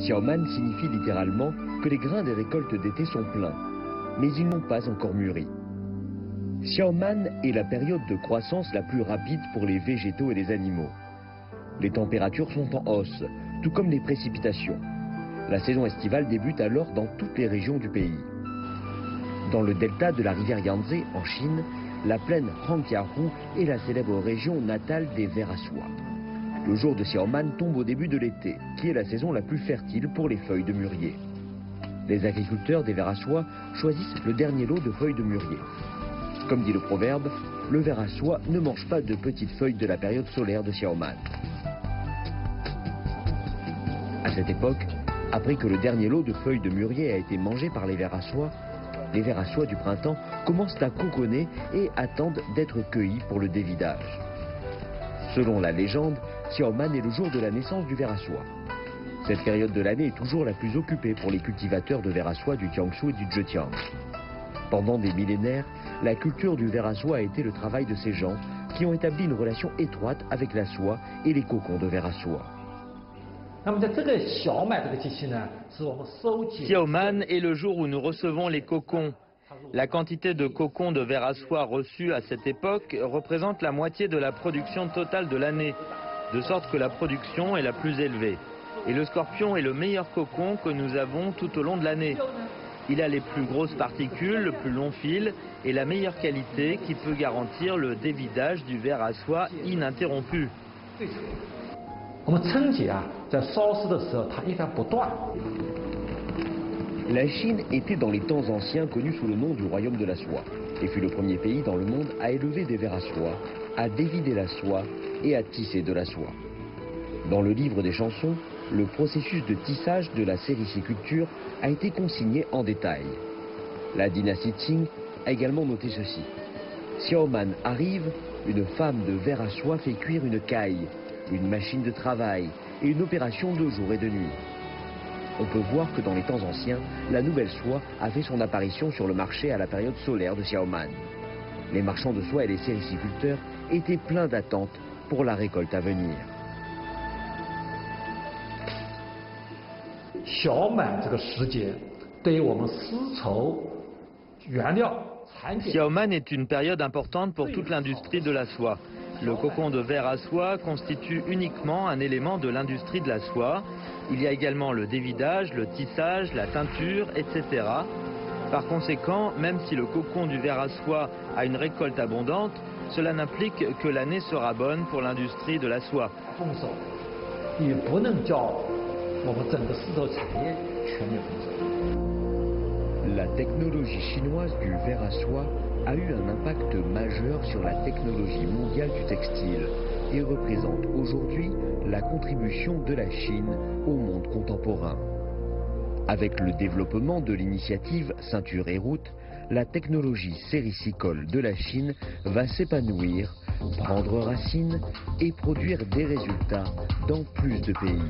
Xiaoman signifie littéralement que les grains des récoltes d'été sont pleins, mais ils n'ont pas encore mûri. Xiaoman est la période de croissance la plus rapide pour les végétaux et les animaux. Les températures sont en hausse, tout comme les précipitations. La saison estivale débute alors dans toutes les régions du pays. Dans le delta de la rivière Yangtze, en Chine, la plaine Hangjiahu est la célèbre région natale des vers à soie. Le jour de Xiaoman tombe au début de l'été, qui est la saison la plus fertile pour les feuilles de mûrier. Les agriculteurs des vers à soie choisissent le dernier lot de feuilles de mûrier. Comme dit le proverbe, le ver à soie ne mange pas de petites feuilles de la période solaire de Xiaoman. À cette époque, après que le dernier lot de feuilles de mûrier a été mangé par les vers à soie du printemps commencent à coconner et attendent d'être cueillis pour le dévidage. Selon la légende, Xiaoman est le jour de la naissance du ver à soie. Cette période de l'année est toujours la plus occupée pour les cultivateurs de ver à soie du Jiangsu et du Zhejiang. Pendant des millénaires, la culture du ver à soie a été le travail de ces gens qui ont établi une relation étroite avec la soie et les cocons de ver à soie. Xiaoman est le jour où nous recevons les cocons. La quantité de cocons de ver à soie reçus à cette époque représente la moitié de la production totale de l'année, de sorte que la production est la plus élevée. Et le scorpion est le meilleur cocon que nous avons tout au long de l'année. Il a les plus grosses particules, le plus long fil et la meilleure qualité qui peut garantir le dévidage du ver à soie ininterrompu. La Chine était dans les temps anciens connue sous le nom du royaume de la soie et fut le premier pays dans le monde à élever des vers à soie, à dévider la soie et à tisser de la soie. Dans le livre des chansons, le processus de tissage de la sériciculture a été consigné en détail. La dynastie Qing a également noté ceci. Xiaoman arrive, une femme de ver à soie fait cuire une caille, une machine de travail et une opération de jour et de nuit. On peut voir que dans les temps anciens, la nouvelle soie a fait son apparition sur le marché à la période solaire de Xiaoman. Les marchands de soie et les sériciculteurs étaient pleins d'attentes pour la récolte à venir. Xiaoman est une période importante pour toute l'industrie de la soie. Le cocon de ver à soie constitue uniquement un élément de l'industrie de la soie. Il y a également le dévidage, le tissage, la teinture, etc. Par conséquent, même si le cocon du ver à soie a une récolte abondante, cela n'implique que l'année sera bonne pour l'industrie de la soie. La technologie chinoise du ver à soie a eu un impact majeur sur la technologie mondiale du textile et représente aujourd'hui la contribution de la Chine au monde contemporain. Avec le développement de l'initiative Ceinture et Route, la technologie séricicole de la Chine va s'épanouir, prendre racine et produire des résultats dans plus de pays.